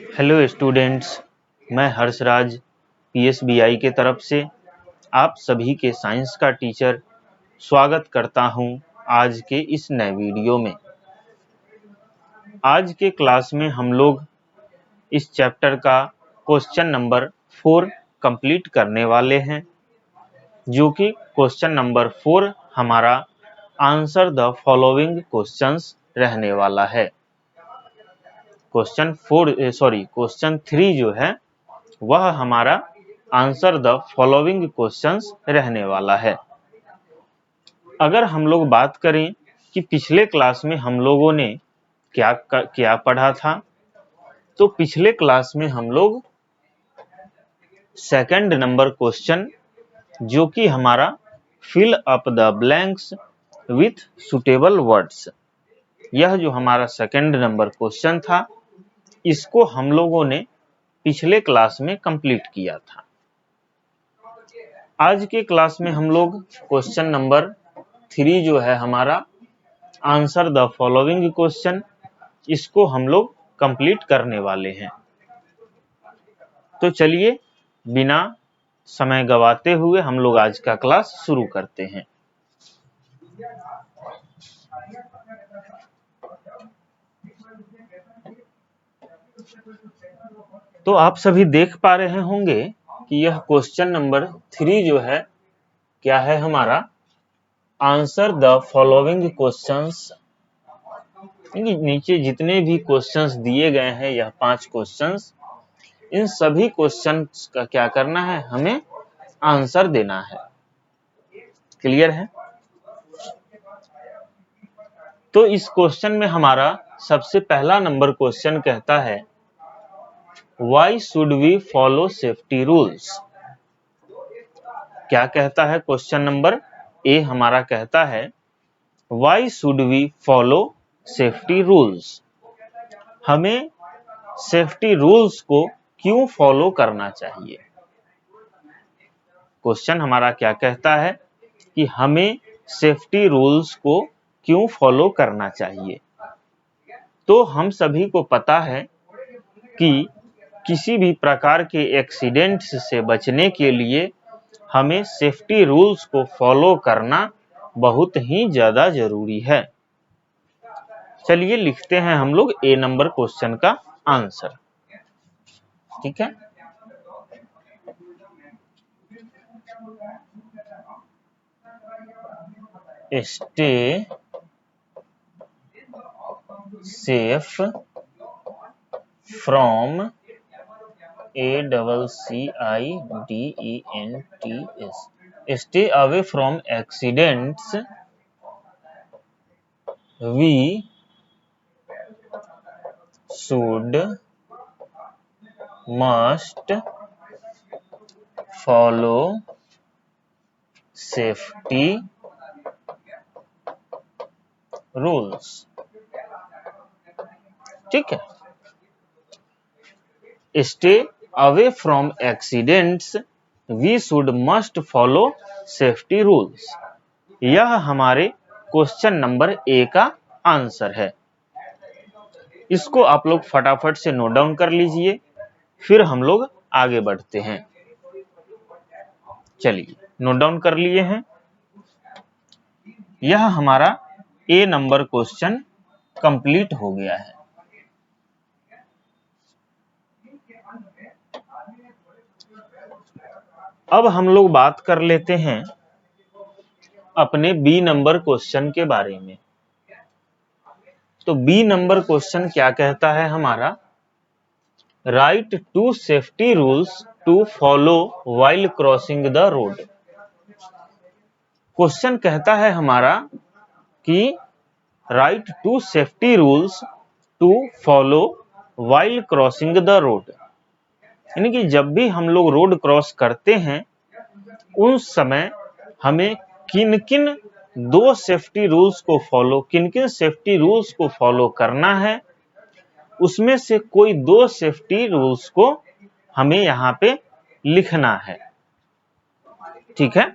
Hello students, मैं हर्षराज पीएसबीआई के तरफ से आप सभी के साइंस का टीचर स्वागत करता हूं आज के इस नए वीडियो में। आज के क्लास में हम लोग इस चैप्टर का क्वेश्चन नंबर 4 कंप्लीट करने वाले हैं, जो कि क्वेश्चन नंबर 4 हमारा आंसर द फॉलोइंग क्वेश्चंस रहने वाला है। क्वेश्चन 3 जो है वह हमारा आंसर द फॉलोइंग क्वेश्चंस रहने वाला है। अगर हम लोग बात करें कि पिछले क्लास में हम लोगों ने क्या पढ़ा था, तो पिछले क्लास में हम लोग सेकंड नंबर क्वेश्चन, जो कि हमारा fill up the blanks with suitable words, यह जो हमारा सेकंड नंबर क्वेश्चन था, इसको हम लोगों ने पिछले क्लास में कंप्लीट किया था। आज के क्लास में हम लोग क्वेश्चन नंबर 3 जो है हमारा आंसर द फॉलोइंग क्वेश्चन, इसको हम लोग कंप्लीट करने वाले हैं। तो चलिए बिना समय गवाते हुए हम लोग आज का क्लास शुरू करते हैं। तो आप सभी देख पा रहे होंगे कि यह क्वेश्चन नंबर 3 जो है क्या है हमारा आंसर द फॉलोइंग क्वेश्चंस। नीचे जितने भी क्वेश्चंस दिए गए हैं, यह 5 क्वेश्चंस, इन सभी क्वेश्चंस का क्या करना है, हमें आंसर देना है। क्लियर है? तो इस क्वेश्चन में हमारा सबसे पहला नंबर क्वेश्चन कहता है Why should we follow safety rules? क्या कहता है क्वेश्चन नंबर ए हमारा कहता है Why should we follow safety rules? हमें सेफ्टी रूल्स को क्यों फॉलो करना चाहिए। क्वेश्चन हमारा क्या कहता है कि हमें सेफ्टी रूल्स को क्यों फॉलो करना चाहिए। तो हम सभी को पता है कि किसी भी प्रकार के एक्सीडेंट्स से बचने के लिए हमें सेफ्टी रूल्स को फॉलो करना बहुत ही ज्यादा जरूरी है। चलिए लिखते हैं हम लोग ए नंबर क्वेश्चन का आंसर। ठीक है, stay safe from ACCIDENTS, stay away from accidents, we should must follow safety rules। ठीक है, stay away from accidents, we should must follow safety rules। यह हमारे क्वेश्चन नंबर ए का आंसर है। इसको आप लोग फटाफट से नोट डाउन कर लीजिए, फिर हम लोग आगे बढ़ते हैं। चलिए नोट डाउन कर लिए हैं। यह हमारा ए नंबर क्वेश्चन कंप्लीट हो गया है। अब हम लोग बात कर लेते हैं अपने बी नंबर क्वेश्चन के बारे में। तो बी नंबर क्वेश्चन क्या कहता है हमारा, write 2 safety rules to follow while crossing the road. Question कहता है हमारा कि write 2 safety rules to follow while crossing the road, यानी कि जब भी हम लोग रोड क्रॉस करते हैं उस समय हमें किन-किन 2 सेफ्टी रूल्स को फॉलो, किन-किन सेफ्टी रूल्स को फॉलो करना है, उसमें से कोई 2 सेफ्टी रूल्स को हमें यहाँ पे लिखना है। ठीक है,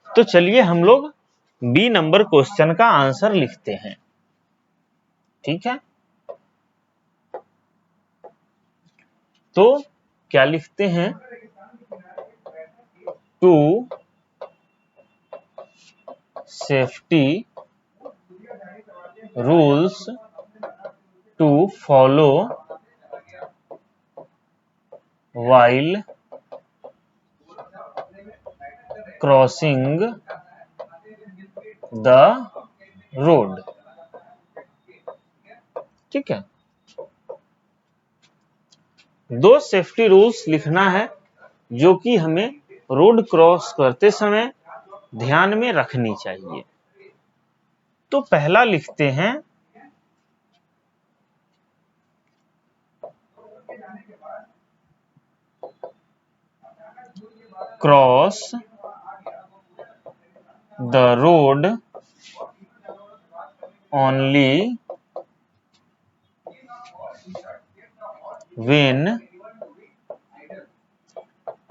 तो चलिए हम लोग बी नंबर क्वेश्चन का आंसर लिखते हैं। ठीक है, तो क्या लिखते हैं, two safety rules to follow while crossing the road। ठीक है, दो सेफ्टी रूल्स लिखना है जो कि हमें रोड क्रॉस करते समय ध्यान में रखनी चाहिए। तो पहला लिखते हैं, cross the road only when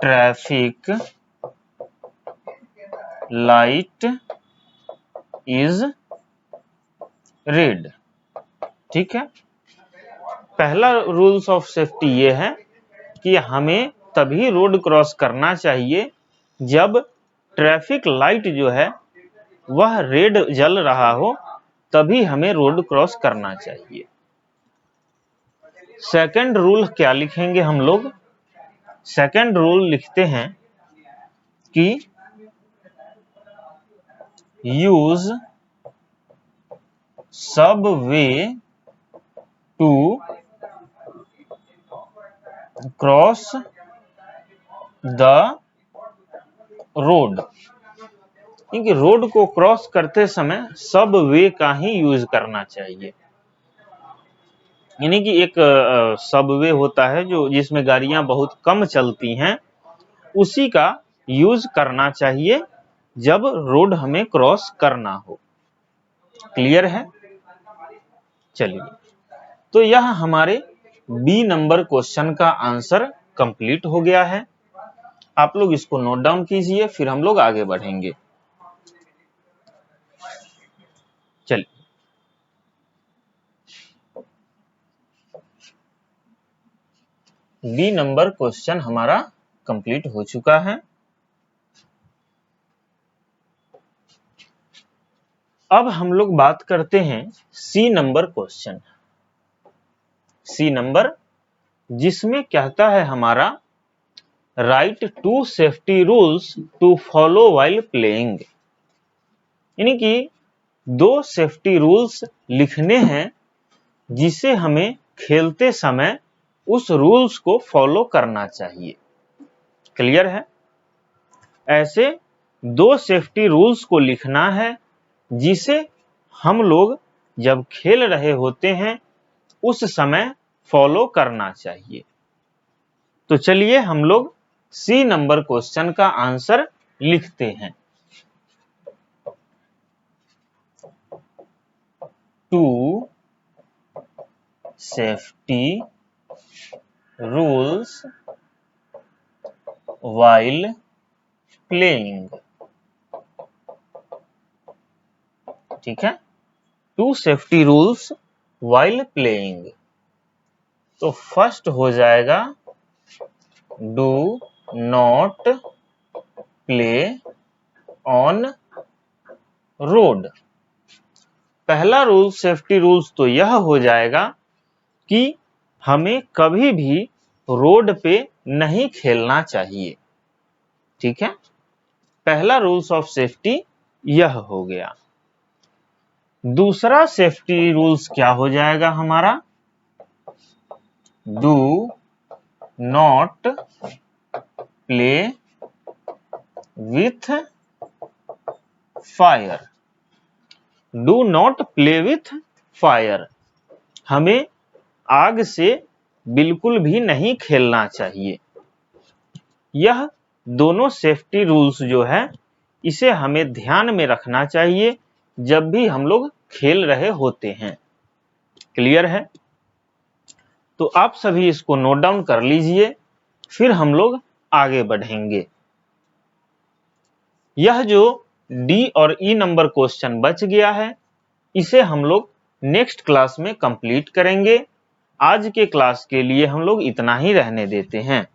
traffic light is red. ठीक है, पहला रूल्स ऑफ सेफ्टी ये है कि हमें तभी रोड क्रॉस करना चाहिए जब ट्रैफिक लाइट जो है वह रेड जल रहा हो, तभी हमें रोड क्रॉस करना चाहिए। सेकंड रूल क्या लिखेंगे हम लोग, सेकंड रूल लिखते हैं कि use subway to cross the road. क्योंकि रोड को क्रॉस करते समय सब वे का ही यूज करना चाहिए। यानी कि एक सबवे होता है जो जिसमें गाड़ियां बहुत कम चलती हैं, उसी का यूज करना चाहिए जब रोड हमें क्रॉस करना हो। क्लियर है? चलिए, तो यह हमारे बी नंबर क्वेश्चन का आंसर कंप्लीट हो गया है। आप लोग इसको नोट डाउन कीजिए, फिर हम लोग आगे बढ़ेंगे। चलिए, बी नंबर क्वेश्चन हमारा कंप्लीट हो चुका है। अब हम लोग बात करते हैं C number question. C number जिसमें कहता है हमारा write two safety rules to follow while playing. यानी कि दो सेफ्टी रूल्स लिखने हैं जिसे हमें खेलते समय उस रूल्स को फॉलो करना चाहिए। क्लियर है? ऐसे दो सेफ्टी रूल्स को लिखना है जिसे हम लोग जब खेल रहे होते हैं उस समय फॉलो करना चाहिए। तो चलिए हम लोग सी नंबर क्वेश्चन का आंसर लिखते हैं। Two safety rules while playing। ठीक है, two safety rules while playing। तो फर्स्ट हो जाएगा do not play on road. पहला रूल सेफ्टी रूल्स तो यह हो जाएगा कि हमें कभी भी रोड पे नहीं खेलना चाहिए। ठीक है, पहला रूल्स ऑफ सेफ्टी यह हो गया। दूसरा सेफ्टी रूल्स क्या हो जाएगा हमारा, do not play with fire. Do not play with fire, हमें आग से बिल्कुल भी नहीं खेलना चाहिए। यह दोनों सेफ्टी रूल्स जो है इसे हमें ध्यान में रखना चाहिए जब भी हम लोग खेल रहे होते हैं। क्लियर है? तो आप सभी इसको नोट डाउन कर लीजिए, फिर हम लोग आगे बढ़ेंगे। यह जो डी और ई नंबर क्वेश्चन बच गया है इसे हम लोग नेक्स्ट क्लास में कंप्लीट करेंगे। आज के क्लास के लिए हम लोग इतना ही रहने देते हैं।